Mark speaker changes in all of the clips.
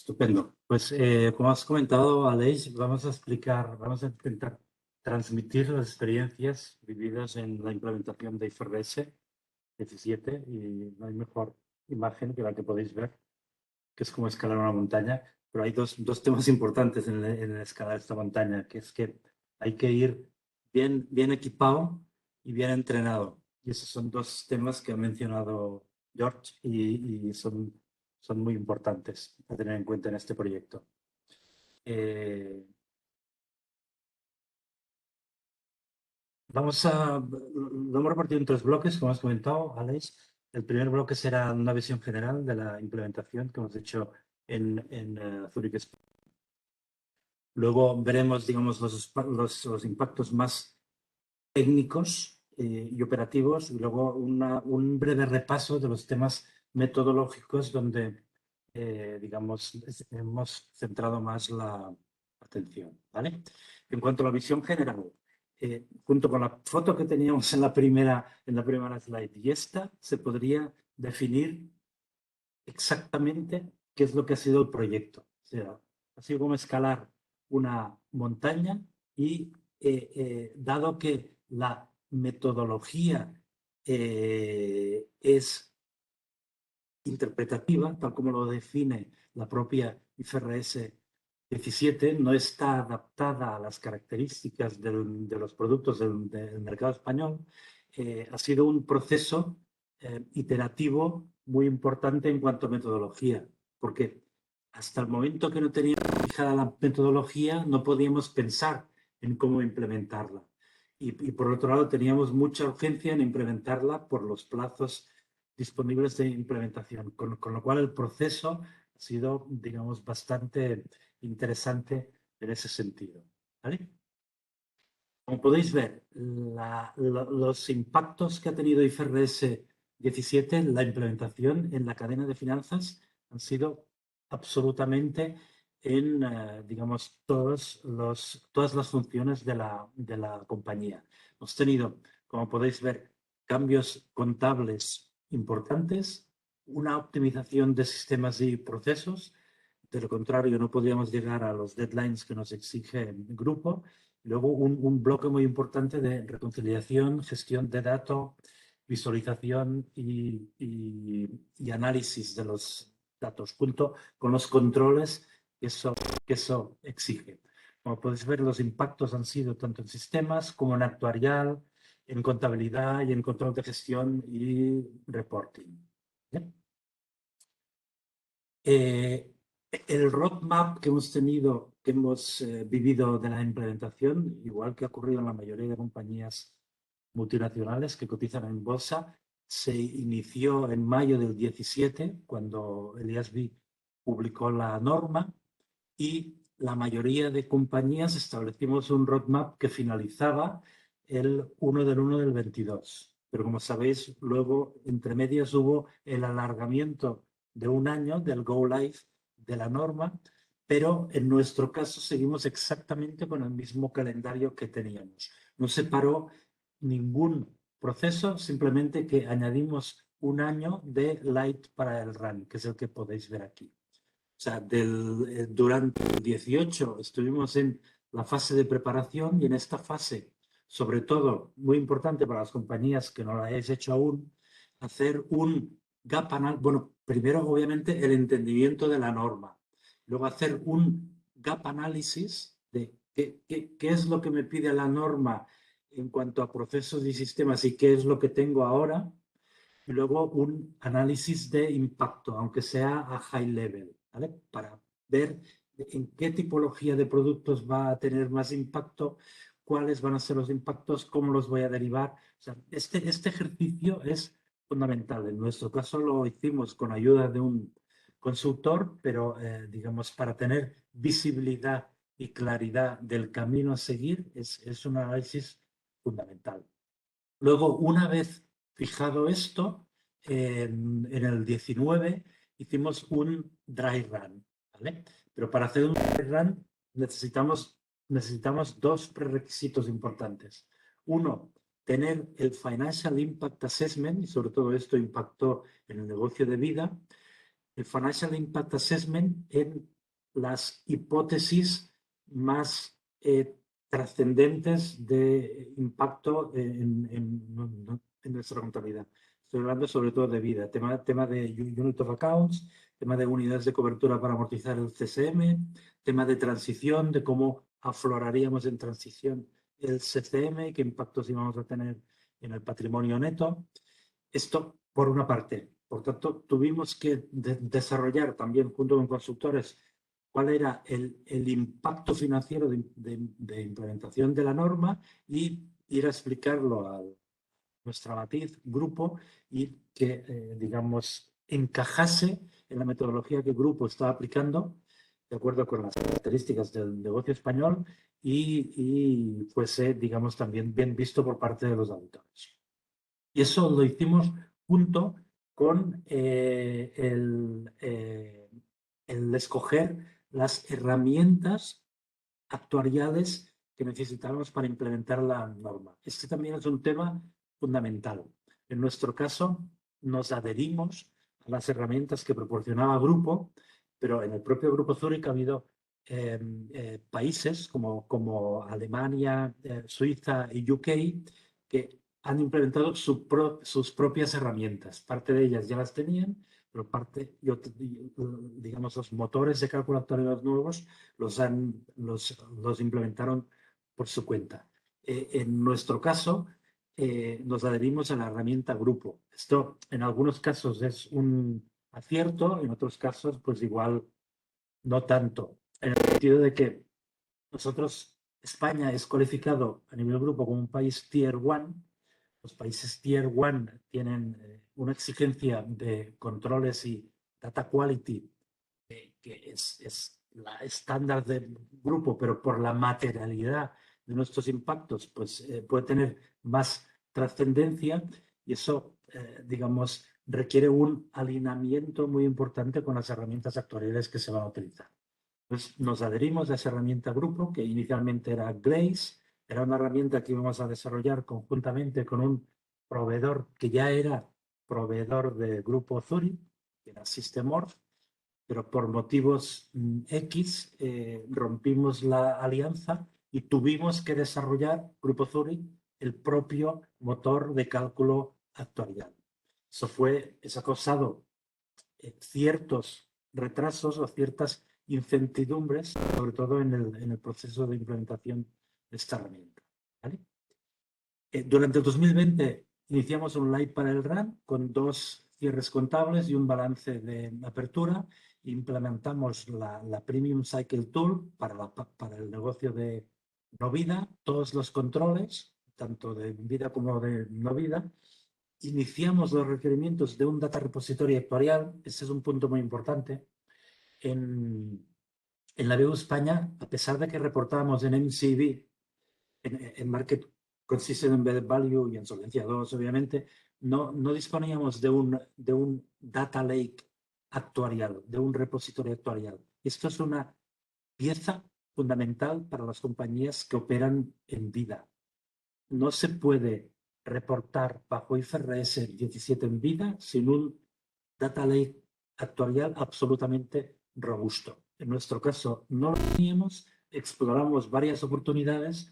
Speaker 1: Estupendo. Pues como has comentado, Aleix, vamos a intentar transmitir las experiencias vividas en la implementación de IFRS 17 y no hay mejor imagen que la que podéis ver, que es como escalar una montaña, pero hay dos temas importantes en escalar esta montaña, que es que hay que ir bien equipado y bien entrenado. Y esos son dos temas que ha mencionado George y son muy importantes a tener en cuenta en este proyecto. Lo hemos repartido en tres bloques, como has comentado, Alex. El primer bloque será una visión general de la implementación que hemos hecho en Zurich. Luego veremos, digamos, los impactos más técnicos y operativos, y luego un breve repaso de los temas metodológicos donde, digamos, hemos centrado más la atención, ¿vale? En cuanto a la visión general, junto con la foto que teníamos en la primera slide y esta, se podría definir exactamente qué es lo que ha sido el proyecto. O sea, ha sido como escalar una montaña y dado que la metodología es interpretativa, tal como lo define la propia IFRS 17, no está adaptada a las características de los productos del mercado español, ha sido un proceso iterativo muy importante en cuanto a metodología, porque hasta el momento que no teníamos fijada la metodología no podíamos pensar en cómo implementarla. Y por otro lado teníamos mucha urgencia en implementarla por los plazos disponibles de implementación, con lo cual el proceso ha sido, digamos, bastante interesante en ese sentido, ¿vale? Como podéis ver, los impactos que ha tenido IFRS 17 en la implementación en la cadena de finanzas han sido absolutamente en, digamos, todas las funciones de la compañía. Hemos tenido, como podéis ver, cambios contables importantes, una optimización de sistemas y procesos. De lo contrario, no podríamos llegar a los deadlines que nos exige el grupo. Luego, un bloque muy importante de reconciliación, gestión de datos, visualización y análisis de los datos, junto con los controles que eso exige. Como podéis ver, los impactos han sido tanto en sistemas como en actuarial, en contabilidad y en control de gestión y reporting. ¿Bien? El roadmap que hemos tenido, que hemos vivido de la implementación, igual que ha ocurrido en la mayoría de compañías multinacionales que cotizan en bolsa, se inició en mayo del 17, cuando el IASB publicó la norma, y la mayoría de compañías establecimos un roadmap que finalizaba el 1 del 1 del 22. Pero como sabéis, luego, entre medias, hubo el alargamiento de un año del Go Live de la norma, pero en nuestro caso seguimos exactamente con el mismo calendario que teníamos. No se paró ningún proceso, simplemente que añadimos un año de Light para el Run, que es el que podéis ver aquí. O sea, durante el 18 estuvimos en la fase de preparación y en esta fase, sobre todo, muy importante para las compañías que no la hayáis hecho aún, hacer un gap analysis. Bueno, primero, obviamente, el entendimiento de la norma. Luego, hacer un gap análisis de qué es lo que me pide la norma en cuanto a procesos y sistemas y qué es lo que tengo ahora. Y luego un análisis de impacto, aunque sea a high level, ¿vale? Para ver en qué tipología de productos va a tener más impacto, cuáles van a ser los impactos, cómo los voy a derivar. O sea, este ejercicio es fundamental. En nuestro caso lo hicimos con ayuda de un consultor, pero digamos, para tener visibilidad y claridad del camino a seguir es un análisis fundamental. Luego, una vez fijado esto, en el 19 hicimos un dry run, ¿vale? Pero para hacer un dry run necesitamos dos prerequisitos importantes. Uno, tener el Financial Impact Assessment, y sobre todo esto impactó en el negocio de vida, el Financial Impact Assessment en las hipótesis más trascendentes de impacto en nuestra contabilidad. Estoy hablando sobre todo de vida, tema de Unit of Accounts, tema de unidades de cobertura para amortizar el CSM, tema de transición, de cómo afloraríamos en transición el CCM, qué impactos íbamos a tener en el patrimonio neto. Esto por una parte. Por tanto, tuvimos que desarrollar también junto con consultores cuál era el impacto financiero de implementación de la norma y ir a explicarlo a nuestra matriz grupo y que, digamos, encajase en la metodología que el grupo estaba aplicando de acuerdo con las características del negocio español y fuese, digamos, también bien visto por parte de los auditores. Y eso lo hicimos junto con el escoger las herramientas actuariales que necesitábamos para implementar la norma. Este también es un tema fundamental. En nuestro caso, nos adherimos a las herramientas que proporcionaba Grupo, pero en el propio Grupo Zurich ha habido países como Alemania, Suiza y UK que han implementado sus propias herramientas. Parte de ellas ya las tenían, pero parte, digamos, los motores de cálculo actuariales nuevos los implementaron por su cuenta. En nuestro caso, nos adherimos a la herramienta grupo. Esto en algunos casos es un acierto, en otros casos pues igual no tanto, en el sentido de que nosotros, España es cualificado a nivel grupo como un país Tier 1. Los países Tier 1 tienen una exigencia de controles y data quality que es la estándar del grupo, pero por la materialidad de nuestros impactos, pues puede tener más trascendencia y eso, digamos, requiere un alineamiento muy importante con las herramientas actuariales que se van a utilizar. Pues nos adherimos a esa herramienta grupo, que inicialmente era Glaze, era una herramienta que íbamos a desarrollar conjuntamente con un proveedor que ya era proveedor de Grupo Zurich, que era Systemorph, pero por motivos X rompimos la alianza y tuvimos que desarrollar, Grupo Zurich, el propio motor de cálculo actuarial. Eso ha causado ciertos retrasos o ciertas incertidumbres, sobre todo en el proceso de implementación de esta herramienta. ¿Vale? Durante el 2020 iniciamos un live para el RAN con 2 cierres contables y un balance de apertura. Implementamos la Premium Cycle Tool para el negocio de no vida, todos los controles, tanto de vida como de no vida. Iniciamos los requerimientos de un data repository actuarial. Ese es un punto muy importante. En la BU España, a pesar de que reportábamos en MCV, en Market Consistent Embedded Value y en Solvencia 2, obviamente, no disponíamos de un data lake actuarial, de un repositorio actuarial. Esto es una pieza fundamental para las compañías que operan en vida. No se puede reportar bajo IFRS 17 en vida sin un data lake actuarial absolutamente robusto. En nuestro caso no lo teníamos, exploramos varias oportunidades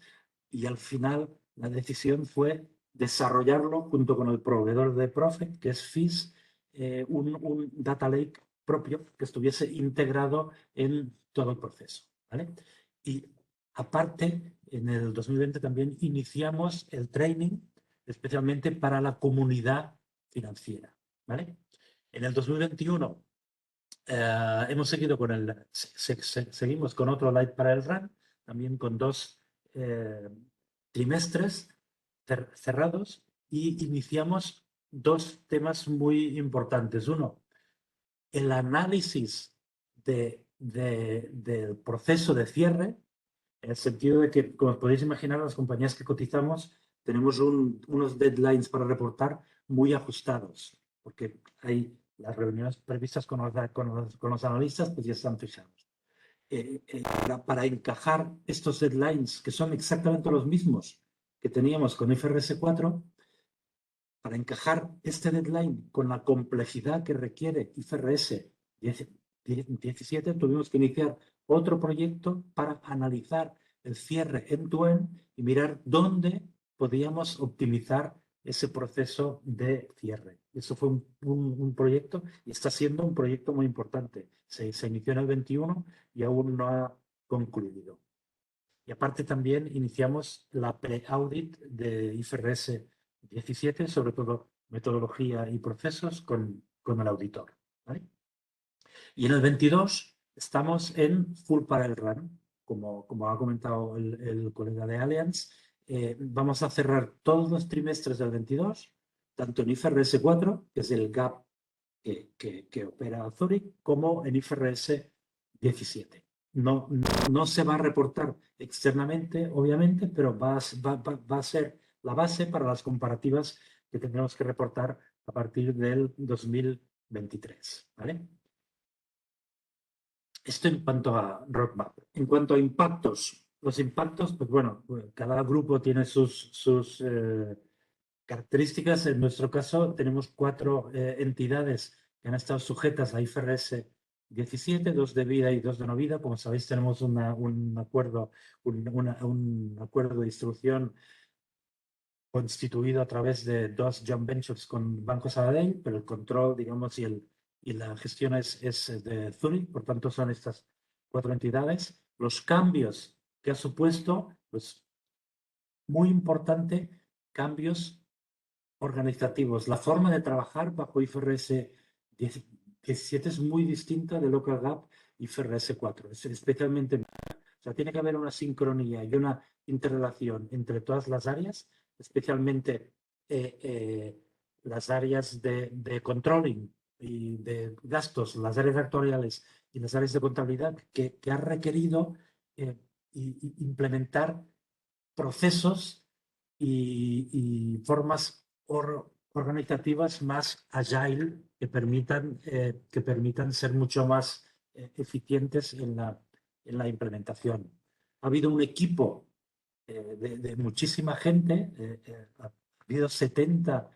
Speaker 1: y al final la decisión fue desarrollarlo junto con el proveedor de Profit, que es FIS, un data lake propio que estuviese integrado en todo el proceso. ¿Vale? Y aparte, en el 2020 también iniciamos el training especialmente para la comunidad financiera. ¿Vale? En el 2021 hemos seguido con seguimos con otro Light para el RAN, también con 2 trimestres cerrados y iniciamos 2 temas muy importantes. Uno, el análisis del proceso de cierre, en el sentido de que, como os podéis imaginar, las compañías que cotizamos tenemos unos deadlines para reportar muy ajustados, porque hay las reuniones previstas con los analistas, pues ya están fijados. Para encajar estos deadlines, que son exactamente los mismos que teníamos con IFRS 4, para encajar este deadline con la complejidad que requiere IFRS 17 tuvimos que iniciar otro proyecto para analizar el cierre end-to-end y mirar dónde podíamos optimizar ese proceso de cierre. Eso fue un proyecto y está siendo un proyecto muy importante. Se inició en el 21 y aún no ha concluido. Y aparte también iniciamos la pre-audit de IFRS 17, sobre todo metodología y procesos con el auditor, ¿vale? Y en el 22 estamos en full parallel run, como ha comentado el colega de Allianz. Vamos a cerrar todos los trimestres del 22, tanto en IFRS 4, que es el GAP que opera Zurich, como en IFRS 17. No se va a reportar externamente, obviamente, pero va a ser la base para las comparativas que tendremos que reportar a partir del 2023, ¿vale? Esto en cuanto a roadmap. En cuanto a impactos, los impactos, pues bueno, cada grupo tiene sus características. En nuestro caso, tenemos 4 entidades que han estado sujetas a IFRS 17, 2 de vida y 2 de no vida. Como sabéis, tenemos un acuerdo, un acuerdo de distribución constituido a través de 2 joint ventures con Banco Sabadell, pero el control, digamos, y la gestión es de Zurich. Por tanto, son estas 4 entidades. Los cambios que ha supuesto, pues muy importante, cambios organizativos. La forma de trabajar bajo IFRS 17 es muy distinta de Local GAAP y IFRS 4, especialmente. O sea, tiene que haber una sincronía y una interrelación entre todas las áreas, especialmente las áreas de controlling y de gastos, las áreas actuariales y las áreas de contabilidad, que ha requerido implementar procesos y formas organizativas más agile que permitan ser mucho más eficientes en la implementación. Ha habido un equipo de muchísima gente, ha habido 70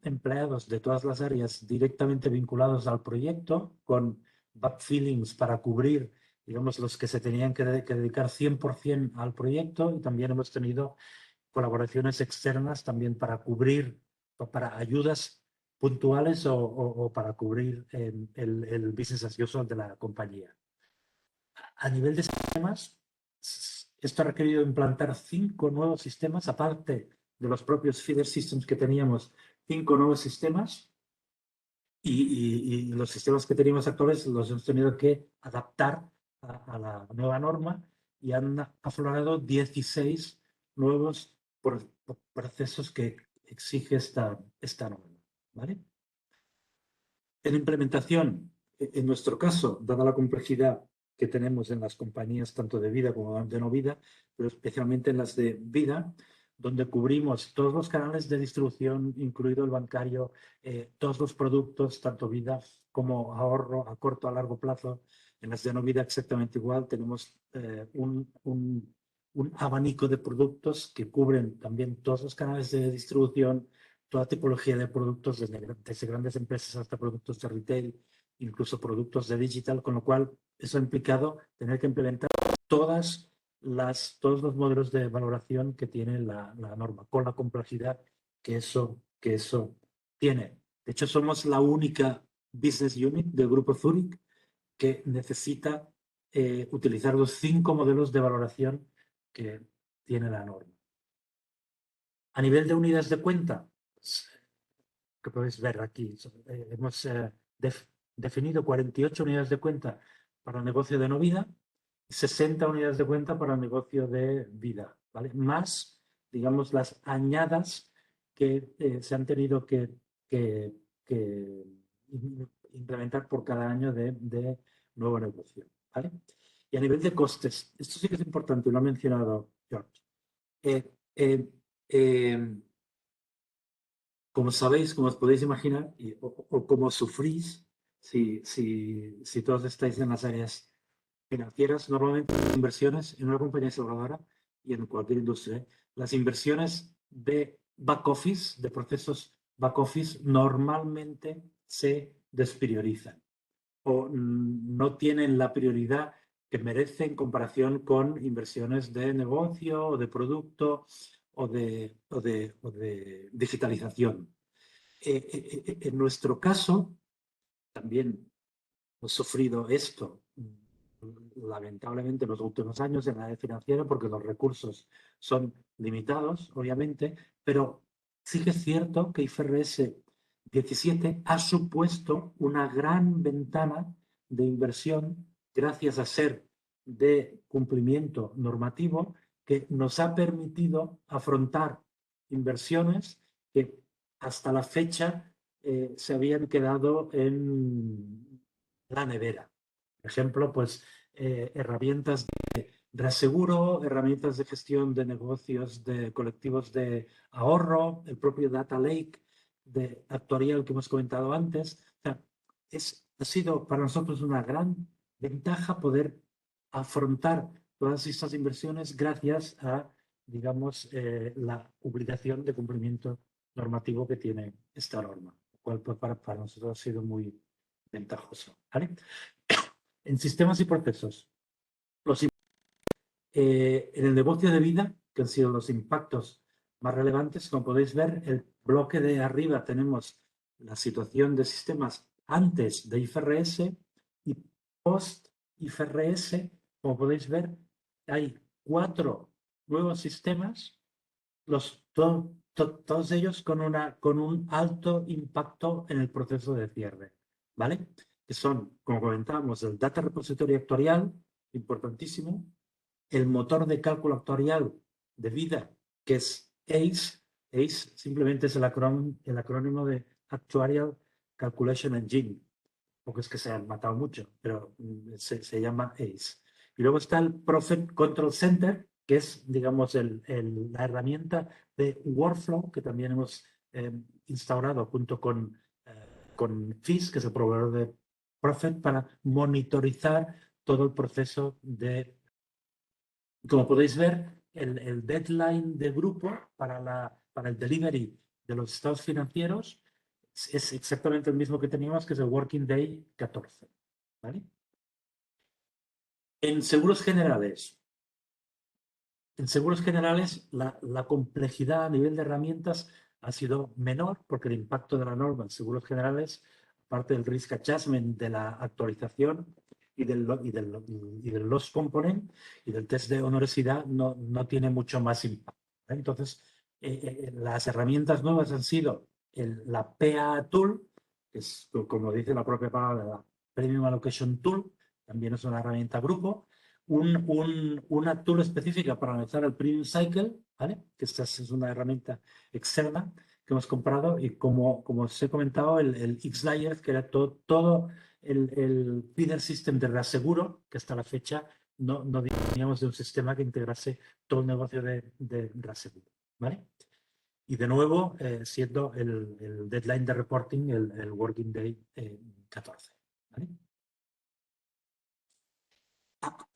Speaker 1: empleados de todas las áreas directamente vinculados al proyecto, con backfillings para cubrir, digamos, los que se tenían que dedicar 100% al proyecto, y también hemos tenido colaboraciones externas también para cubrir, para ayudas puntuales o para cubrir el business as usual de la compañía. A nivel de sistemas, esto ha requerido implantar 5 nuevos sistemas, aparte de los propios feeder systems que teníamos, 5 nuevos sistemas, y los sistemas que teníamos actuales los hemos tenido que adaptar a la nueva norma, y han aflorado 16 nuevos procesos que exige esta norma, ¿vale? En implementación, en nuestro caso, dada la complejidad que tenemos en las compañías tanto de vida como de no vida, pero especialmente en las de vida, donde cubrimos todos los canales de distribución, incluido el bancario, todos los productos, tanto vida como ahorro a corto, a largo plazo. En las de no vida exactamente igual, tenemos un abanico de productos que cubren también todos los canales de distribución, toda tipología de productos, desde grandes empresas hasta productos de retail, incluso productos de digital, con lo cual eso ha implicado tener que implementar todos los modelos de valoración que tiene la norma, con la complejidad que eso tiene. De hecho, somos la única business unit del grupo Zurich que necesita utilizar los 5 modelos de valoración que tiene la norma. A nivel de unidades de cuenta, que podéis ver aquí, hemos definido 48 unidades de cuenta para el negocio de no vida y 60 unidades de cuenta para el negocio de vida, ¿vale? Más, digamos, las añadas que se han tenido que implementar por cada año de nuevo negocio, ¿vale? Y a nivel de costes, esto sí que es importante, lo ha mencionado George. Eh, eh, como sabéis, como os podéis imaginar, o como sufrís, si todos estáis en las áreas financieras, normalmente las inversiones en una compañía aseguradora y en cualquier industria, las inversiones de back office, de procesos back office, normalmente se despriorizan. o no tienen la prioridad que merece en comparación con inversiones de negocio o de producto o de digitalización. En nuestro caso, también hemos sufrido esto, lamentablemente, en los últimos años en la área financiera, porque los recursos son limitados, obviamente, pero sí que es cierto que IFRS 17 ha supuesto una gran ventana de inversión gracias a ser de cumplimiento normativo que nos ha permitido afrontar inversiones que hasta la fecha se habían quedado en la nevera. Por ejemplo, pues herramientas de reaseguro, herramientas de gestión de negocios de colectivos de ahorro, el propio Data Lake de actuarial que hemos comentado antes. O sea, ha sido para nosotros una gran ventaja poder afrontar todas estas inversiones gracias a, digamos, la obligación de cumplimiento normativo que tiene esta norma, lo cual pues, para nosotros ha sido muy ventajoso. ¿Vale? En sistemas y procesos, en el negocio de vida, que han sido los impactos más relevantes, como podéis ver, el bloque de arriba tenemos la situación de sistemas antes de IFRS y post IFRS. Como podéis ver, hay 4 nuevos sistemas, todos ellos con un alto impacto en el proceso de cierre, ¿vale? Que son, como comentábamos, el Data Repository Actuarial, importantísimo, el motor de cálculo actuarial de vida, que es ACE. ACE simplemente es el acrónimo de Actuarial Calculation Engine, porque es que se han matado mucho, pero se llama ACE. Y luego está el Profit Control Center, que es, digamos, la herramienta de workflow que también hemos instaurado junto con FIS, que es el proveedor de Profit, para monitorizar todo el proceso de... Como podéis ver, el deadline de grupo para el delivery de los estados financieros es exactamente el mismo que teníamos, que es el Working Day 14. ¿Vale? En seguros generales, la complejidad a nivel de herramientas ha sido menor porque el impacto de la norma en seguros generales, aparte del risk adjustment de la actualización y del loss component y del test de onerosidad, no tiene mucho más impacto. Entonces, las herramientas nuevas han sido la PA Tool, que es, como dice la propia palabra, la Premium Allocation Tool, también es una herramienta grupo, una tool específica para analizar el Premium Cycle, ¿vale? Que esta es una herramienta externa que hemos comprado y como os he comentado, el XLayer, que era todo el feeder system de reaseguro, que hasta la fecha no disponíamos de un sistema que integrase todo el negocio de reaseguro, ¿vale? Y de nuevo, siendo el deadline de reporting el Working Day 14, ¿vale?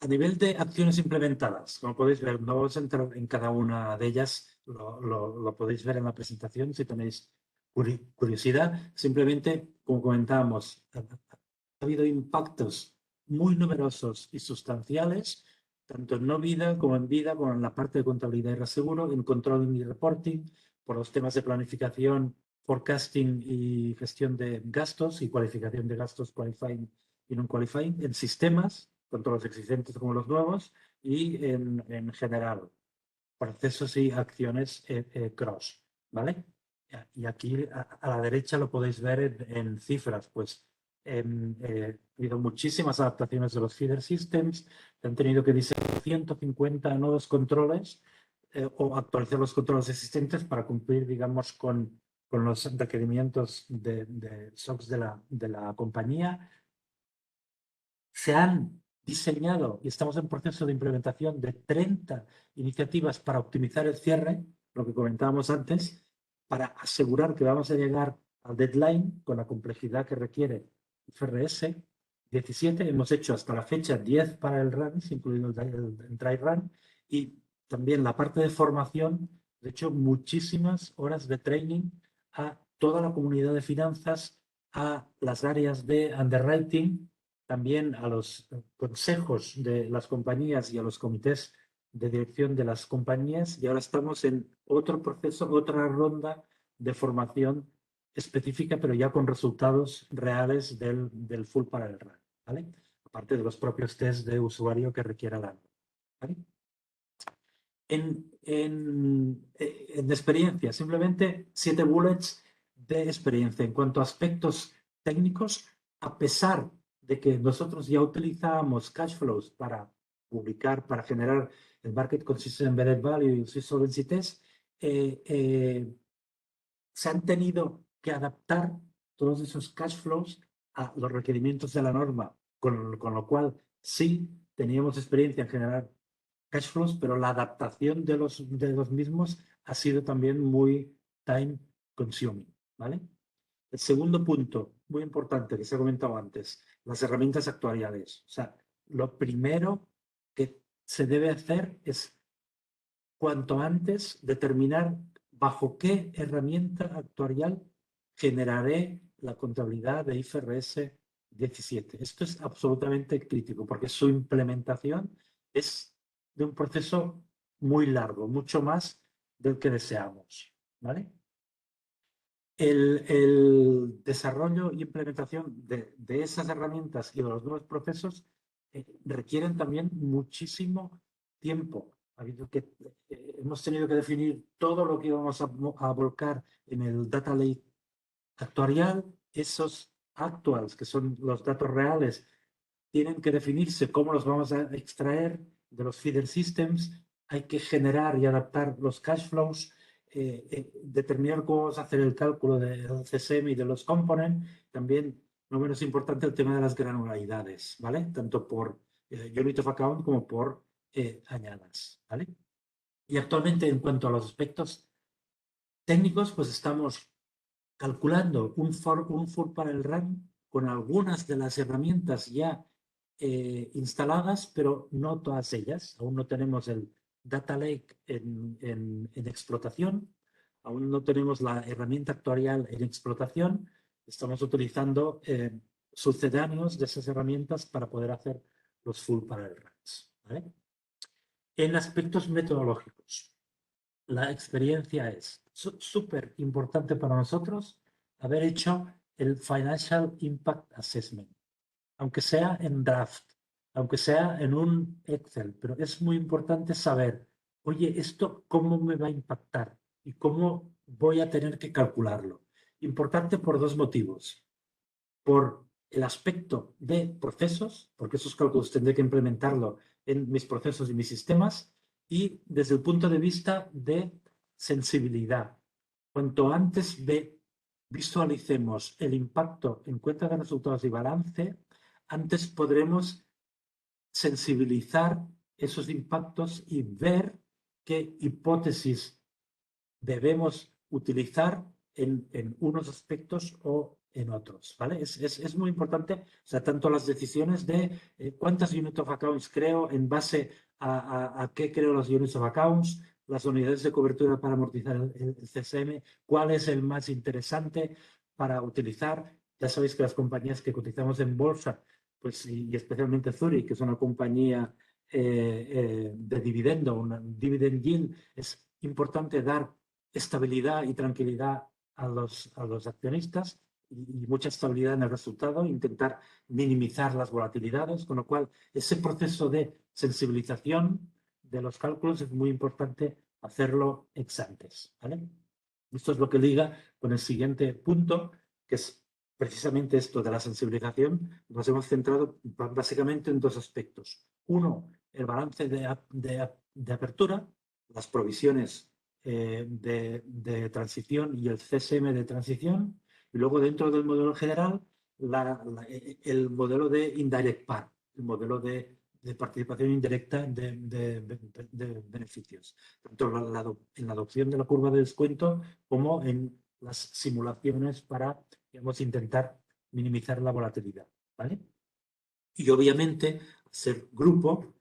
Speaker 1: A nivel de acciones implementadas, como podéis ver, no vamos a entrar en cada una de ellas, lo podéis ver en la presentación si tenéis curiosidad. Simplemente, como comentábamos, ha habido impactos muy numerosos y sustanciales, tanto en no vida, como en la parte de contabilidad y reaseguro, en controlling y reporting, por los temas de planificación, forecasting y gestión de gastos y cualificación de gastos, qualifying y non-qualifying, en sistemas, tanto los existentes como los nuevos, y en general, procesos y acciones cross, ¿vale? Y aquí a la derecha lo podéis ver en cifras, pues ha habido muchísimas adaptaciones de los feeder systems, han tenido que diseñar 150 nuevos controles o actualizar los controles existentes para cumplir, digamos, con los requerimientos de SOX de la compañía. Se han diseñado y estamos en proceso de implementación de 30 iniciativas para optimizar el cierre, lo que comentábamos antes, para asegurar que vamos a llegar al deadline con la complejidad que requiere IFRS 17. Hemos hecho hasta la fecha 10 para el run, incluido el dry run, y también la parte de formación. De hecho, muchísimas horas de training a toda la comunidad de finanzas, a las áreas de underwriting, también a los consejos de las compañías y a los comités de dirección de las compañías, y ahora estamos en otro proceso, otra ronda de formación específica, pero ya con resultados reales del full parallel run, ¿vale? Aparte de los propios test de usuario que requiera la, ¿vale? En experiencia, simplemente 7 bullets de experiencia. En cuanto a aspectos técnicos, a pesar de que nosotros ya utilizábamos cash flows para publicar, para generar el Market Consistent Embedded Value y el Solvency Test, se han tenido que adaptar todos esos cash flows a los requerimientos de la norma, con lo cual sí teníamos experiencia en generar cash flows, pero la adaptación de los mismos ha sido también muy time consuming, ¿vale? El segundo punto, muy importante, que se ha comentado antes, las herramientas actuariales. O sea, lo primero que se debe hacer es cuanto antes determinar bajo qué herramienta actuarial generaré la contabilidad de IFRS 17. Esto es absolutamente crítico porque su implementación es de un proceso muy largo, mucho más del que deseamos, ¿vale? El desarrollo y implementación de esas herramientas y de los nuevos procesos requieren también muchísimo tiempo. Hemos tenido que definir todo lo que íbamos a volcar en el Data Lake actuarial. Esos actuals, que son los datos reales, tienen que definirse cómo los vamos a extraer de los feeder systems. Hay que generar y adaptar los cash flows, determinar cómo vamos a hacer el cálculo del CSM y de los components. También, no menos importante, el tema de las granularidades, ¿vale? Tanto por unit of account como por añadas, ¿vale? Y actualmente, en cuanto a los aspectos técnicos, pues estamos calculando un full parallel run con algunas de las herramientas ya instaladas, pero no todas ellas. Aún no tenemos el Data Lake en explotación, aún no tenemos la herramienta actuarial en explotación. Estamos utilizando sucedáneos de esas herramientas para poder hacer los full parallel runs, ¿vale? En aspectos metodológicos, la experiencia es súper importante para nosotros haber hecho el Financial Impact Assessment, aunque sea en draft, aunque sea en un Excel, pero es muy importante saber, oye, ¿esto cómo me va a impactar y cómo voy a tener que calcularlo? Importante por dos motivos. Por el aspecto de procesos, porque esos cálculos tendré que implementarlo en mis procesos y mis sistemas, y desde el punto de vista de sensibilidad. Cuanto antes visualicemos el impacto en cuenta de resultados y balance, antes podremos sensibilizar esos impactos y ver qué hipótesis debemos utilizar en unos aspectos o en otros, ¿vale? Es muy importante, o sea, tanto las decisiones de cuántas unit of accounts creo, en base a qué creo los units of accounts, las unidades de cobertura para amortizar el CSM, cuál es el más interesante para utilizar. Ya sabéis que las compañías que cotizamos en bolsa, pues, y especialmente Zurich, que es una compañía de dividendo, una dividend yield, es importante dar estabilidad y tranquilidad a los accionistas y mucha estabilidad en el resultado, intentar minimizar las volatilidades, con lo cual ese proceso de sensibilización de los cálculos es muy importante hacerlo ex antes, ¿vale? Esto es lo que liga con el siguiente punto, que es precisamente esto de la sensibilización. Nos hemos centrado básicamente en dos aspectos. Uno, el balance de apertura, las provisiones de transición y el CSM de transición, y luego dentro del modelo general el modelo de indirect part, el modelo de participación indirecta de beneficios, tanto en la adopción de la curva de descuento como en las simulaciones para, digamos, intentar minimizar la volatilidad, ¿vale? Y obviamente, ser grupo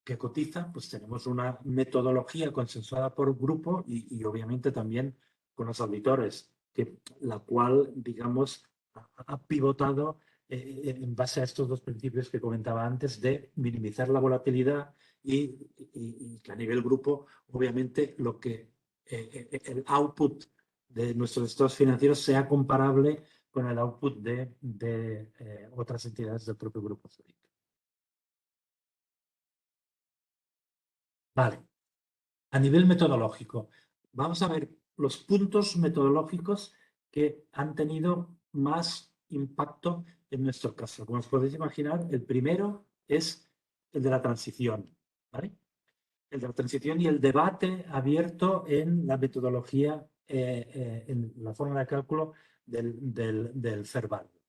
Speaker 1: que cotiza, pues tenemos una metodología consensuada por grupo y obviamente también con los auditores, la cual, digamos, ha pivotado en base a estos dos principios que comentaba antes de minimizar la volatilidad y que a nivel grupo, obviamente, el output de nuestros estados financieros sea comparable con el output de otras entidades del propio grupo Zurich. Vale. A nivel metodológico, vamos a ver los puntos metodológicos que han tenido más impacto en nuestro caso. Como os podéis imaginar, el primero es el de la transición, ¿vale? El de la transición y el debate abierto en la metodología, en la forma de cálculo del fair value.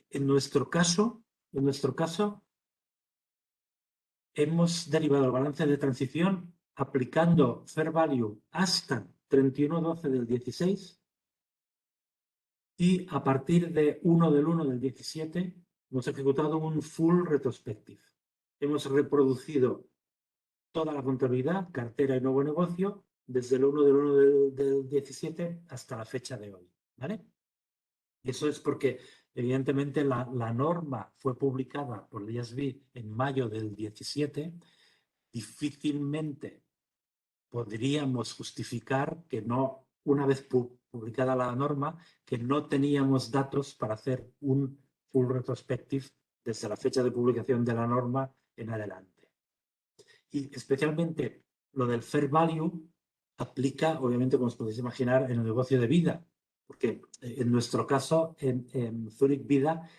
Speaker 1: En nuestro caso, hemos derivado el balance de transición aplicando fair value hasta 31/12 del 16 y a partir de 1 del 1 del 17 hemos ejecutado un full retrospective. Hemos reproducido toda la contabilidad, cartera y nuevo negocio desde el 1 del 1 del 17 hasta la fecha de hoy. ¿Vale? Eso es porque, evidentemente, la norma fue publicada por el IASB en mayo del 17. Difícilmente podríamos justificar que no, una vez publicada la norma, que no teníamos datos para hacer un full retrospective desde la fecha de publicación de la norma en adelante. Y especialmente lo del fair value aplica, obviamente, como os podéis imaginar, en el negocio de vida, porque en nuestro caso, en Zurich Vida,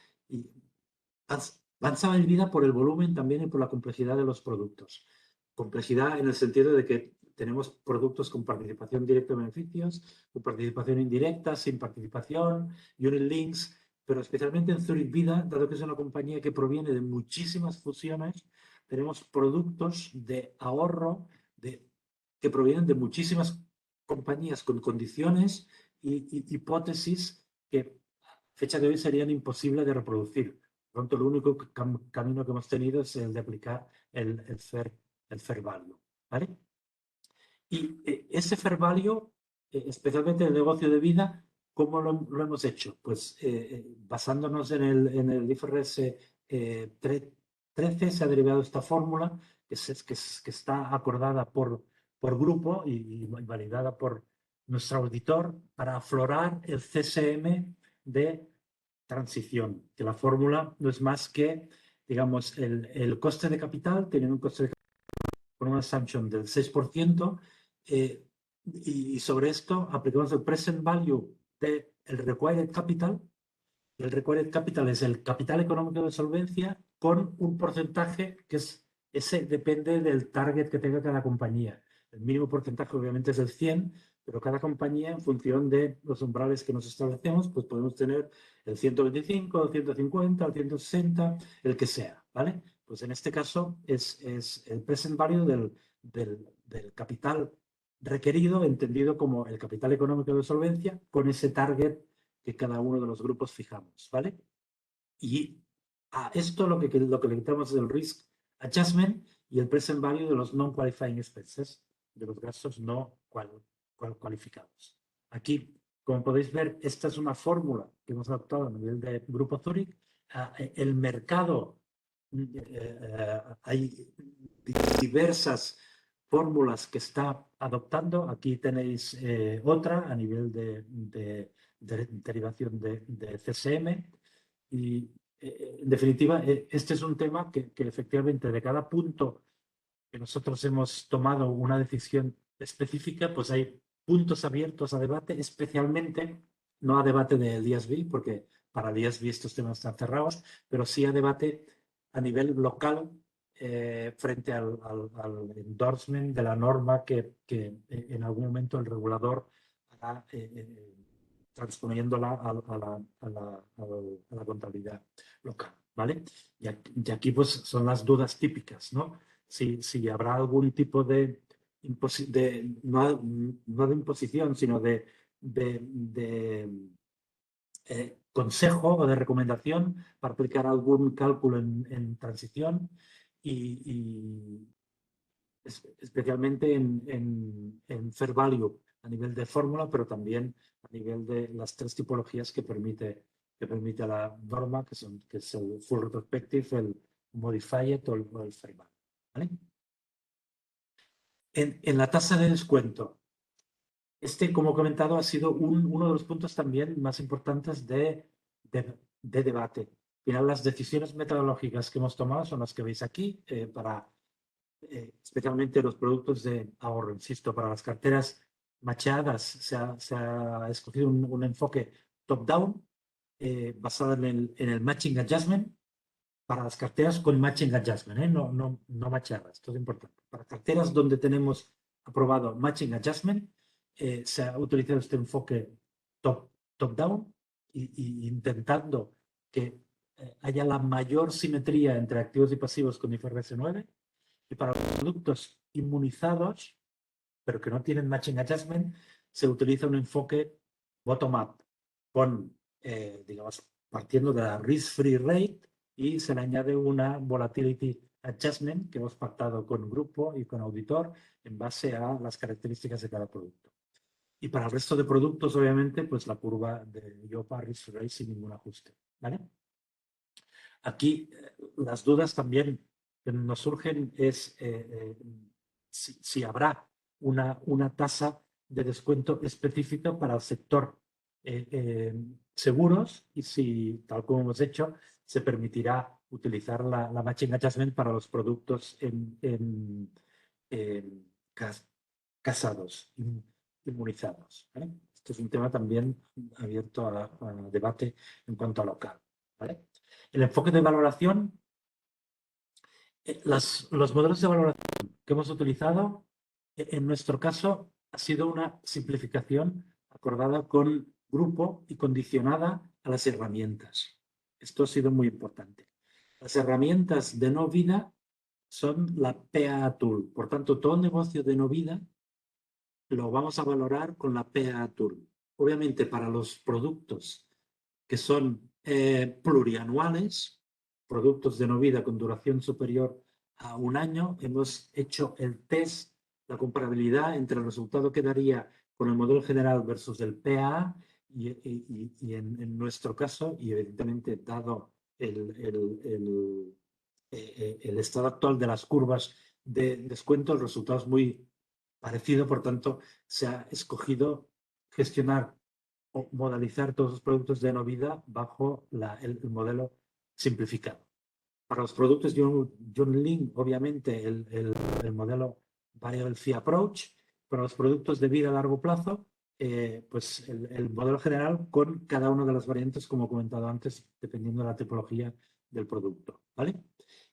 Speaker 1: avanzaba en vida por el volumen también y por la complejidad de los productos. Complejidad en el sentido de que tenemos productos con participación directa en beneficios, con participación indirecta, sin participación, unit links, pero especialmente en Zurich Vida, dado que es una compañía que proviene de muchísimas fusiones, tenemos productos de ahorro que provienen de muchísimas compañías con condiciones y hipótesis que a fecha de hoy serían imposibles de reproducir. Por lo tanto, el único camino que hemos tenido es el de aplicar el fair value. ¿Vale? Y ese fair value, especialmente en el negocio de vida, ¿cómo lo hemos hecho? Pues basándonos en el IFRS 13 se ha derivado esta fórmula que está acordada por grupo y validada por nuestro auditor para aflorar el CSM de transición, que la fórmula no es más que, digamos, el coste de capital, tienen un coste de capital con una assumption del 6%, y sobre esto aplicamos el present value del required capital. El required capital es el capital económico de solvencia con un porcentaje que ese depende del target que tenga cada compañía. El mínimo porcentaje obviamente es el 100, pero cada compañía, en función de los umbrales que nos establecemos, pues podemos tener el 125, el 150, el 160, el que sea, ¿vale? Pues en este caso es el present value del capital requerido, entendido como el capital económico de solvencia, con ese target que cada uno de los grupos fijamos, ¿vale? Y a esto lo que le quitamos es el risk adjustment y el present value de los non-qualifying expenses, de los gastos no cualificados. Aquí, como podéis ver, esta es una fórmula que hemos adoptado a nivel de Grupo Zurich. El mercado, hay diversas fórmulas que está adoptando. Aquí tenéis otra a nivel de derivación de CSM. Y en definitiva, este es un tema que efectivamente de cada punto que nosotros hemos tomado una decisión específica, pues hay puntos abiertos a debate, especialmente no a debate del IASB, porque para el IASB estos temas están cerrados, pero sí a debate a nivel local frente al endorsement de la norma que en algún momento el regulador hará transponiéndola a la contabilidad local, ¿vale? Y aquí pues son las dudas típicas, ¿no? Si habrá algún tipo de no de imposición, sino de consejo o de recomendación para aplicar algún cálculo en transición y especialmente en fair value a nivel de fórmula, pero también a nivel de las tres tipologías que permite que permite la norma, que es el full retrospective, el modified o el fair value, ¿vale? En la tasa de descuento, como he comentado, ha sido uno de los puntos también más importantes de debate. Al final, las decisiones metodológicas que hemos tomado son las que veis aquí, especialmente los productos de ahorro. Insisto, para las carteras macheadas se ha escogido un enfoque top-down, basado en el matching adjustment, para las carteras con matching adjustment, no macheadas, esto es importante. Para carteras donde tenemos aprobado matching adjustment, se ha utilizado este enfoque top-down y intentando que haya la mayor simetría entre activos y pasivos con IFRS 9. Y para los productos inmunizados, pero que no tienen matching adjustment, se utiliza un enfoque bottom-up, digamos, partiendo de la risk-free rate, y se le añade una volatility adjustment que hemos pactado con grupo y con auditor en base a las características de cada producto. Y para el resto de productos, obviamente, pues la curva de IOPA risk-free rate sin ningún ajuste, ¿vale? Aquí las dudas también que nos surgen es si habrá una tasa de descuento específica para el sector seguros, y si, tal como hemos hecho, se permitirá utilizar la matching adjustment para los productos casados, inmunizados, ¿vale? Este es un tema también abierto a debate en cuanto a local, ¿vale? El enfoque de valoración, los modelos de valoración que hemos utilizado, en nuestro caso, ha sido una simplificación acordada con grupo y condicionada a las herramientas. Esto ha sido muy importante. Las herramientas de no vida son la PAA Tool. Por tanto, todo negocio de no vida lo vamos a valorar con la PAA Tool. Obviamente, para los productos que son plurianuales, productos de no vida con duración superior a un año, hemos hecho el test, la comparabilidad entre el resultado que daría con el modelo general versus el PAA, y en nuestro caso, y evidentemente dado el estado actual de las curvas de descuento, el resultado es muy parecido. Por tanto, se ha escogido gestionar o modalizar todos los productos de no vida bajo el modelo simplificado. Para los productos John Lynn, obviamente, el modelo Variable Fee Approach. Para los productos de vida a largo plazo, pues el modelo general con cada una de las variantes, como he comentado antes, dependiendo de la tipología del producto, ¿vale?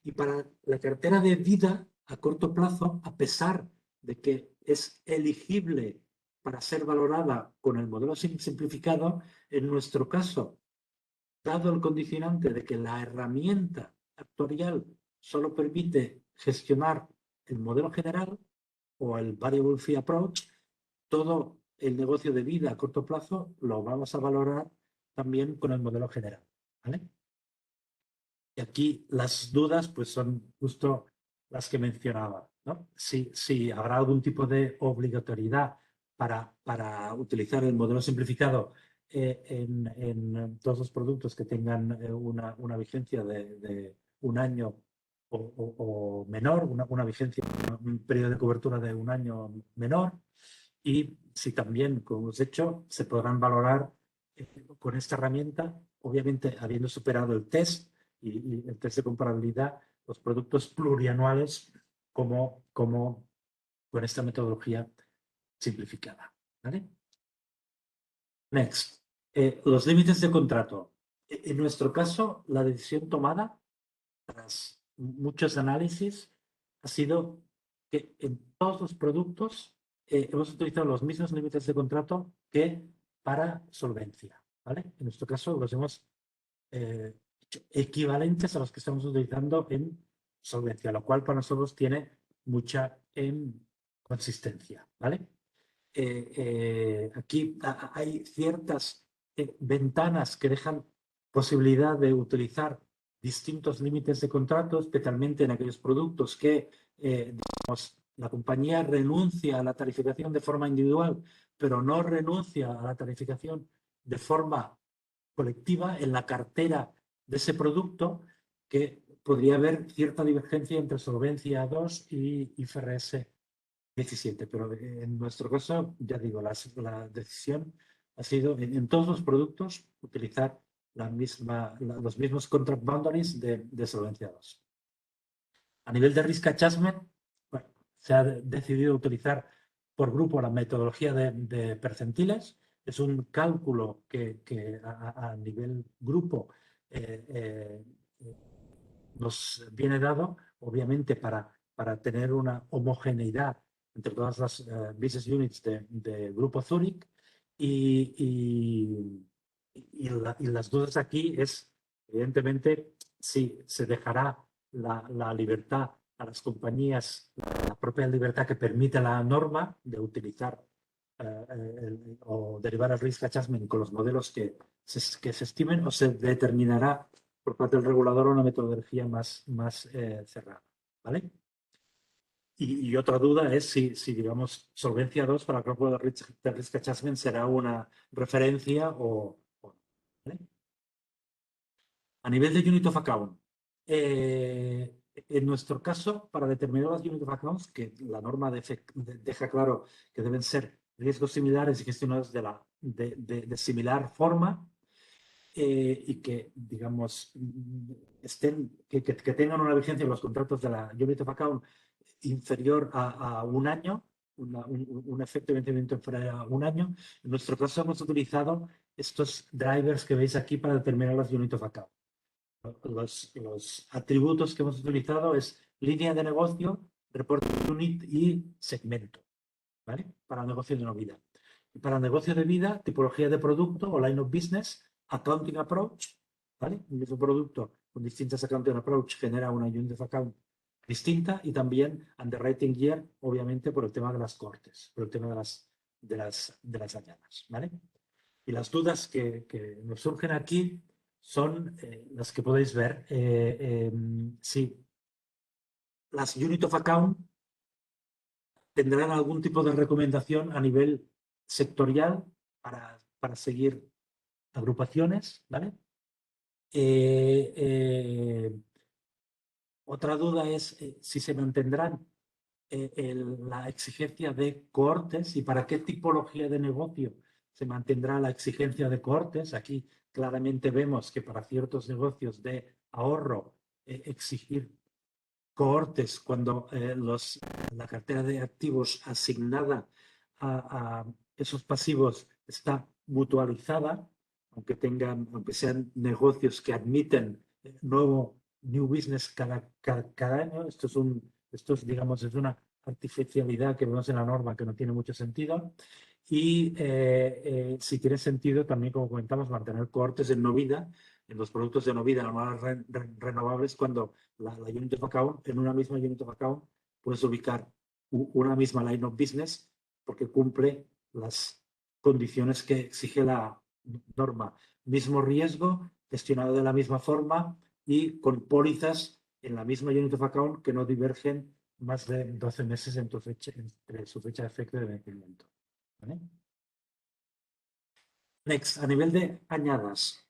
Speaker 1: Y para la cartera de vida a corto plazo, a pesar de que es elegible para ser valorada con el modelo simplificado, en nuestro caso, dado el condicionante de que la herramienta actuarial solo permite gestionar el modelo general o el Variable Fee Approach, todo el negocio de vida a corto plazo lo vamos a valorar también con el modelo general, ¿vale? Y aquí las dudas pues son justo las que mencionaba, ¿no? Si habrá algún tipo de obligatoriedad para utilizar el modelo simplificado en todos los productos que tengan una vigencia de un año o menor, una vigencia, un periodo de cobertura de un año menor, y si también, como hemos hecho, se podrán valorar con esta herramienta, obviamente habiendo superado el test y el test de comparabilidad, los productos plurianuales como con esta metodología simplificada, ¿vale? Next. Los límites de contrato. En nuestro caso, la decisión tomada tras muchos análisis ha sido que en todos los productos hemos utilizado los mismos límites de contrato que para solvencia, ¿vale? En nuestro caso los hemos hecho equivalentes a los que estamos utilizando en solvencia, lo cual para nosotros tiene mucha consistencia, ¿vale? Aquí hay ciertas ventanas que dejan posibilidad de utilizar distintos límites de contrato, especialmente en aquellos productos que digamos, la compañía renuncia a la tarificación de forma individual, pero no renuncia a la tarificación de forma colectiva en la cartera de ese producto, que podría haber cierta divergencia entre solvencia 2 y IFRS 17. Pero en nuestro caso, ya digo, la decisión ha sido en todos los productos utilizar los mismos contract boundaries de solvencia 2. A nivel de risk adjustment, bueno, se ha decidido utilizar por grupo la metodología de percentiles. Es un cálculo que a nivel grupo nos viene dado, obviamente, para tener una homogeneidad entre todas las business units de Grupo Zurich. Y las dudas aquí es, evidentemente, si se dejará la libertad a las compañías, la propia libertad que permite la norma de utilizar o derivar el risk adjustment con los modelos que se estimen, o se determinará por parte del regulador una metodología más cerrada. ¿Vale? Y otra duda es si, digamos, Solvencia 2 para el cálculo de risk adjustment será una referencia o no. ¿Vale? A nivel de unit of account, en nuestro caso, para determinar las unit of accounts, que la norma deja claro que deben ser riesgos similares y gestionados de similar forma, y que, digamos, que tengan una vigencia en los contratos de la unit of account inferior a un año, un efecto de vencimiento inferior a un año. En nuestro caso hemos utilizado estos drivers que veis aquí para determinar las unit of account. Los atributos que hemos utilizado es línea de negocio, reporte unit y segmento, ¿vale? Para negocio de no vida. Y para negocio de vida, tipología de producto o line of business, accounting approach, ¿vale? Un mismo producto con distintas accounting approach genera una unit of account distinta, y también underwriting year, obviamente por el tema de las cortes, por el tema de las añadas, ¿vale? Y las dudas que nos surgen aquí son las que podéis ver. Si las unit of account tendrán algún tipo de recomendación a nivel sectorial para seguir agrupaciones, ¿vale? Otra duda es si se mantendrán la exigencia de cohortes y para qué tipología de negocio se mantendrá la exigencia de cohortes. Aquí claramente vemos que para ciertos negocios de ahorro exigir cohortes cuando la cartera de activos asignada a esos pasivos está mutualizada, aunque sean negocios que admiten new business cada año. Esto es, digamos, es una artificialidad que vemos en la norma que no tiene mucho sentido. Y si tiene sentido también, como comentamos, mantener cohortes en no vida, en los productos de no vida normales renovables, cuando la unit of account, en una misma unit of account puedes ubicar una misma line of business porque cumple las condiciones que exige la norma. Mismo riesgo, gestionado de la misma forma y con pólizas en la misma unit of account que no divergen más de 12 meses entre su fecha de efecto de vencimiento. ¿Vale? Next, a nivel de añadas,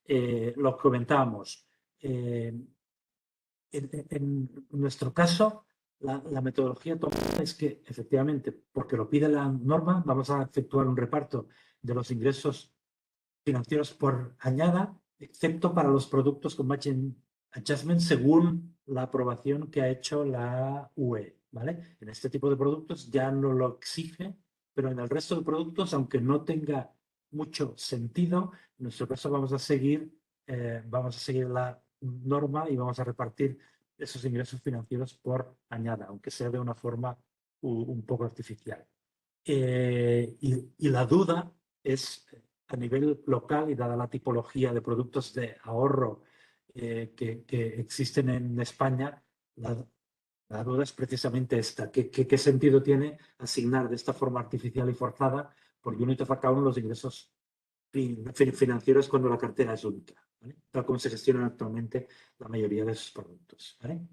Speaker 1: lo comentábamos. En nuestro caso, la metodología tomada es que, efectivamente, porque lo pide la norma, vamos a efectuar un reparto de los ingresos financieros por añada, excepto para los productos con matching adjustment según la aprobación que ha hecho la UE, ¿vale? En este tipo de productos ya no lo exige, pero en el resto de productos, aunque no tenga mucho sentido, en nuestro caso vamos a seguir la norma y vamos a repartir esos ingresos financieros por añada, aunque sea de una forma un poco artificial. Y la duda es a nivel local, y dada la tipología de productos de ahorro que existen en España, la duda es precisamente esta. ¿Qué sentido tiene asignar de esta forma artificial y forzada por unit of account los ingresos financieros cuando la cartera es única? ¿Vale? Tal como se gestionan actualmente la mayoría de esos productos. ¿Vale?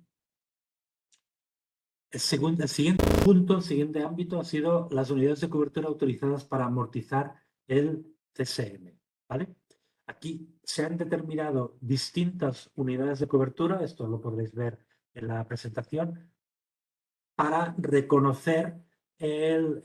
Speaker 1: El siguiente punto, el siguiente ámbito ha sido las unidades de cobertura utilizadas para amortizar el CSM. ¿Vale? Aquí se han determinado distintas unidades de cobertura, esto lo podréis ver en la presentación, para reconocer el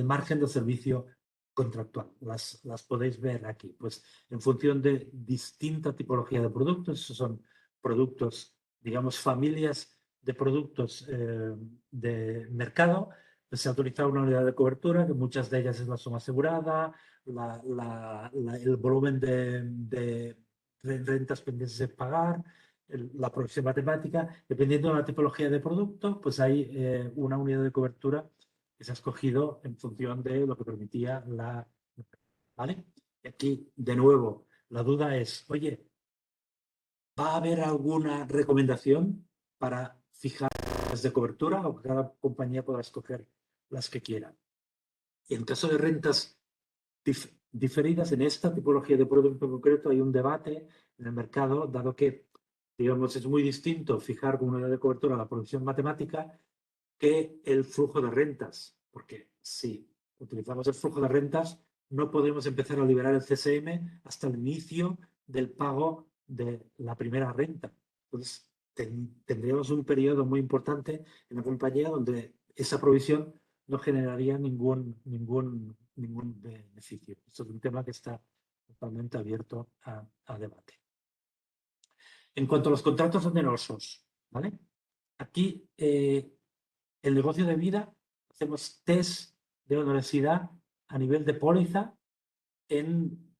Speaker 1: margen de servicio contractual. Las podéis ver aquí. Pues en función de distinta tipología de productos, esos son productos, digamos, familias de productos de mercado, pues se ha autorizado una unidad de cobertura, que muchas de ellas es la suma asegurada, el volumen de rentas pendientes de pagar, la provisión matemática. Dependiendo de la tipología de producto, pues hay una unidad de cobertura que se ha escogido en función de lo que permitía la... ¿Vale? Y aquí, de nuevo, la duda es, oye, ¿va a haber alguna recomendación para fijar las de cobertura o que cada compañía pueda escoger las que quiera? Y en caso de rentas diferidas, en esta tipología de producto en concreto hay un debate en el mercado, dado que, digamos, es muy distinto fijar como unidad de cobertura la provisión matemática que el flujo de rentas, porque si utilizamos el flujo de rentas, no podemos empezar a liberar el CSM hasta el inicio del pago de la primera renta. Entonces, tendríamos un periodo muy importante en la compañía donde esa provisión no generaría ningún beneficio. Esto es un tema que está totalmente abierto a debate. En cuanto a los contratos onerosos, ¿vale? Aquí el negocio de vida, hacemos test de onerosidad a nivel de póliza en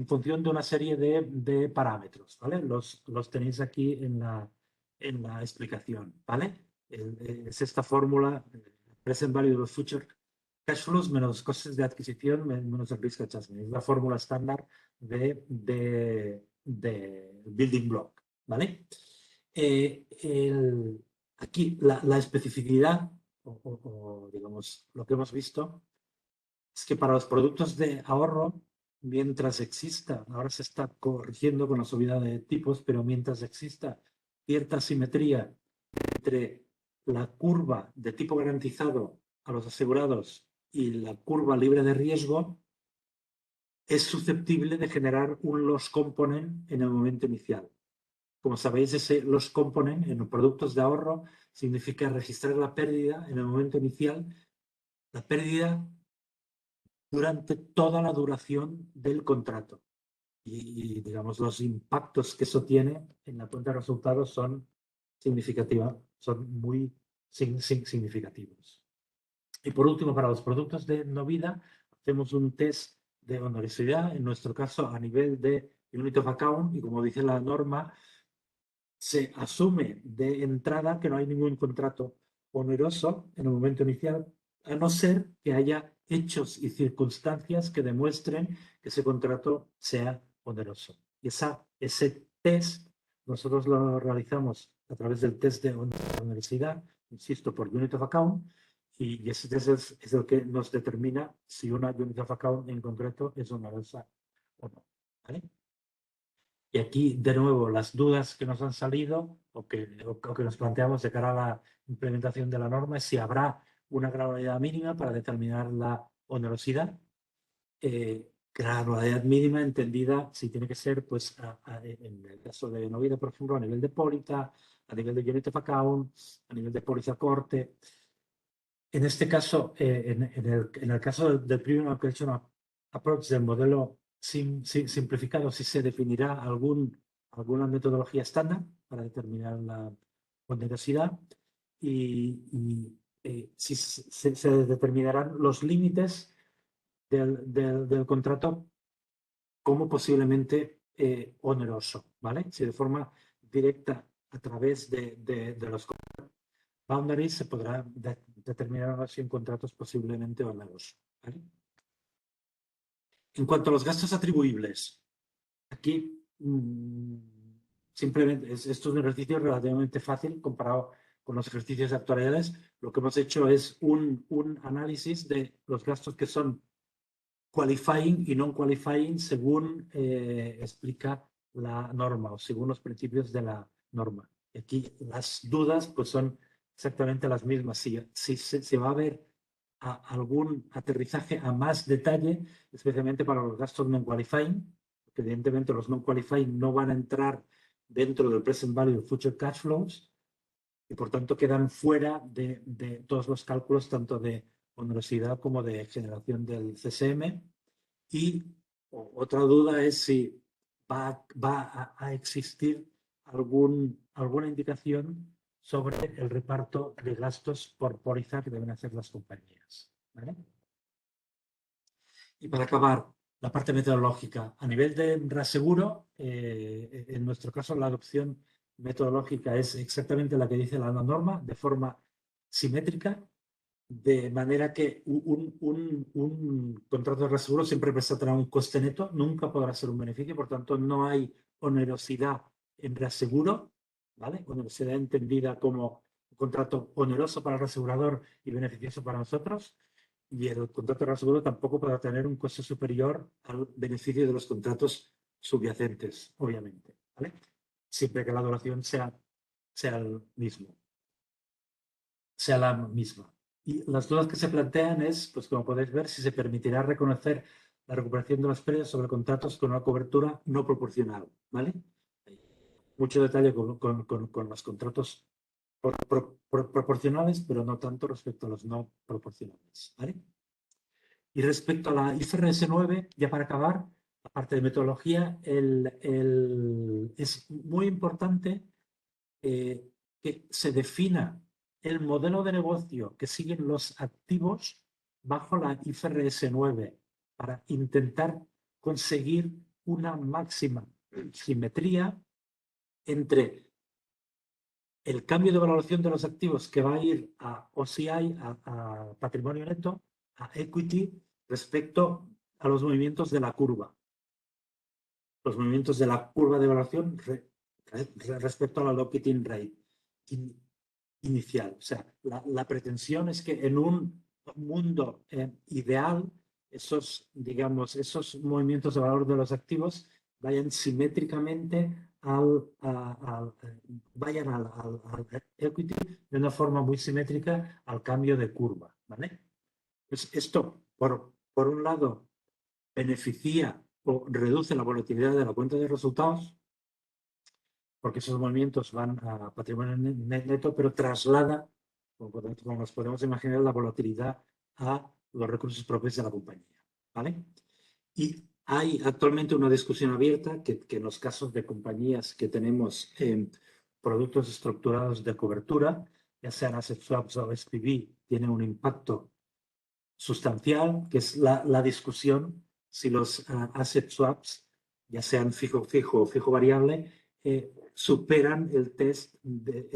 Speaker 1: función de una serie de parámetros, ¿vale? Los tenéis aquí en la explicación, ¿vale? Es esta fórmula, present value of future cash flows menos costes de adquisición menos el risk adjustment. Es la fórmula estándar de building block, ¿vale? Aquí la especificidad o, digamos, lo que hemos visto es que para los productos de ahorro, mientras exista, ahora se está corrigiendo con la subida de tipos, pero mientras exista cierta simetría entre la curva de tipo garantizado a los asegurados y la curva libre de riesgo, es susceptible de generar un loss component en el momento inicial. Como sabéis, ese loss component en los productos de ahorro significa registrar la pérdida en el momento inicial, la pérdida durante toda la duración del contrato. Y, digamos, los impactos que eso tiene en la cuenta de resultados son significativos, son muy significativos. Y por último, para los productos de no vida, hacemos un test de onerosidad, en nuestro caso a nivel de Unit of Account, y como dice la norma, se asume de entrada que no hay ningún contrato oneroso en el momento inicial, a no ser que haya hechos y circunstancias que demuestren que ese contrato sea oneroso. Y ese test nosotros lo realizamos a través del test de onerosidad, insisto, por Unit of Account, y ese test es el que nos determina si una Unit of Account en concreto es onerosa o no. ¿Vale? Y aquí, de nuevo, las dudas que nos han salido o que nos planteamos de cara a la implementación de la norma es si habrá una gradualidad mínima para determinar la onerosidad. Gradualidad mínima entendida si tiene que ser, pues, en el caso de no vida, por ejemplo, a nivel de póliza, a nivel de unit of account, a nivel de póliza corte. En este caso, en el caso del Premium Application Approach del modelo simplificado, sí se definirá alguna metodología estándar para determinar la onerosidad y sí se determinarán los límites del contrato como posiblemente oneroso, ¿vale? Si de forma directa a través de los boundaries se podrá determinar así en contratos posiblemente onerosos, ¿vale? En cuanto a los gastos atribuibles, aquí simplemente esto es un ejercicio relativamente fácil comparado con los ejercicios actuariales. Lo que hemos hecho es un análisis de los gastos que son qualifying y non qualifying según explica la norma o según los principios de la norma. Aquí las dudas pues son exactamente las mismas. Si va a haber algún aterrizaje a más detalle, especialmente para los gastos non-qualifying, porque evidentemente los non-qualifying no van a entrar dentro del present value future cash flows y por tanto quedan fuera de todos los cálculos tanto de onerosidad como de generación del CSM. Y otra duda es si va a existir alguna indicación sobre el reparto de gastos por póliza que deben hacer las compañías. ¿Vale? Y para acabar, la parte metodológica. A nivel de reaseguro, en nuestro caso la adopción metodológica es exactamente la que dice la norma, de forma simétrica, de manera que un contrato de reaseguro siempre presentará un coste neto, nunca podrá ser un beneficio, por tanto no hay onerosidad en reaseguro, ¿vale? Onerosidad entendida como un contrato oneroso para el reasegurador y beneficioso para nosotros, y el contrato de reaseguro tampoco podrá tener un coste superior al beneficio de los contratos subyacentes, obviamente, ¿vale? Siempre que la duración sea el mismo, sea la misma. Y las dudas que se plantean es, pues como podéis ver, si se permitirá reconocer la recuperación de las pérdidas sobre contratos con una cobertura no proporcional, ¿vale? Mucho detalle con los contratos proporcionales, pero no tanto respecto a los no proporcionales, ¿vale? Y respecto a la IFRS 9, ya para acabar, aparte de metodología, es muy importante que se defina el modelo de negocio que siguen los activos bajo la IFRS 9 para intentar conseguir una máxima simetría entre el cambio de valoración de los activos que va a ir a OCI, a patrimonio neto, a equity, respecto a los movimientos de la curva. Los movimientos de la curva de evaluación respecto a la lock-in rate inicial. O sea, la pretensión es que en un mundo ideal, esos movimientos de valor de los activos vayan simétricamente vayan al equity de una forma muy simétrica al cambio de curva. ¿Vale? Pues esto, por un lado, beneficia o reduce la volatilidad de la cuenta de resultados, porque esos movimientos van a patrimonio neto, pero traslada, como nos podemos imaginar, la volatilidad a los recursos propios de la compañía. ¿Vale? Y hay actualmente una discusión abierta que en los casos de compañías que tenemos productos estructurados de cobertura, ya sean asset swaps o SPV, tiene un impacto sustancial, que es la discusión si los asset swaps, ya sean fijo o fijo variable, superan el test de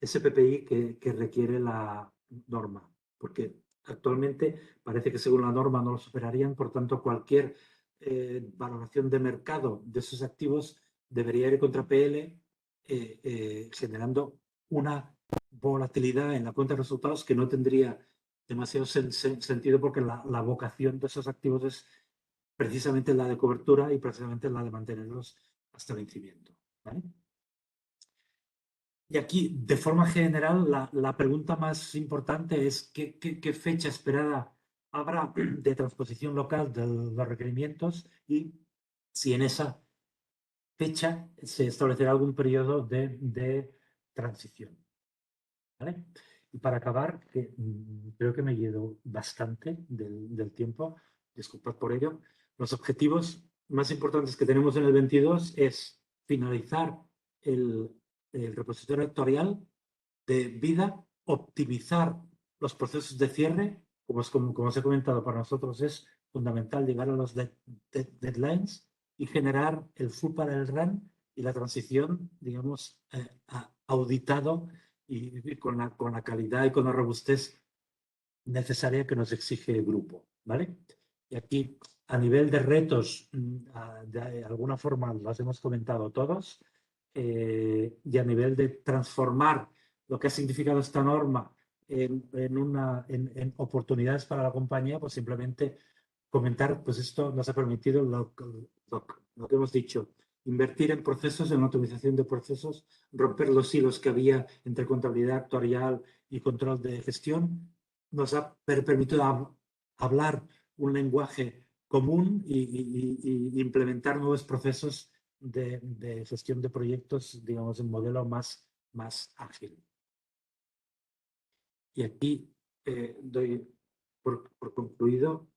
Speaker 1: SPPI que requiere la norma. Porque actualmente parece que según la norma no lo superarían, por tanto cualquier valoración de mercado de esos activos debería ir contra PL, generando una volatilidad en la cuenta de resultados que no tendría demasiado sentido, porque la vocación de esos activos es precisamente la de cobertura y precisamente la de mantenerlos hasta vencimiento. ¿Vale? Y aquí, de forma general, la pregunta más importante es ¿qué fecha esperada habrá de transposición local de los requerimientos y si en esa fecha se establecerá algún periodo de transición. ¿Vale? Y para acabar, que creo que me llevo bastante del tiempo, disculpad por ello, los objetivos más importantes que tenemos en el 22 es finalizar el repositorio actuarial de vida, optimizar los procesos de cierre, como os he comentado, para nosotros es fundamental llegar a los deadlines y generar el full para el run y la transición, digamos, auditado y con la calidad y con la robustez necesaria que nos exige el grupo, ¿vale? Y aquí, a nivel de retos, de alguna forma los hemos comentado todos, y a nivel de transformar lo que ha significado esta norma en oportunidades para la compañía, pues simplemente comentar, pues esto nos ha permitido lo que hemos dicho, invertir en procesos, en automatización de procesos, romper los hilos que había entre contabilidad actuarial y control de gestión, nos ha permitido hablar un lenguaje común y implementar nuevos procesos de gestión de proyectos, digamos, en modelo más ágil. Y aquí doy por concluido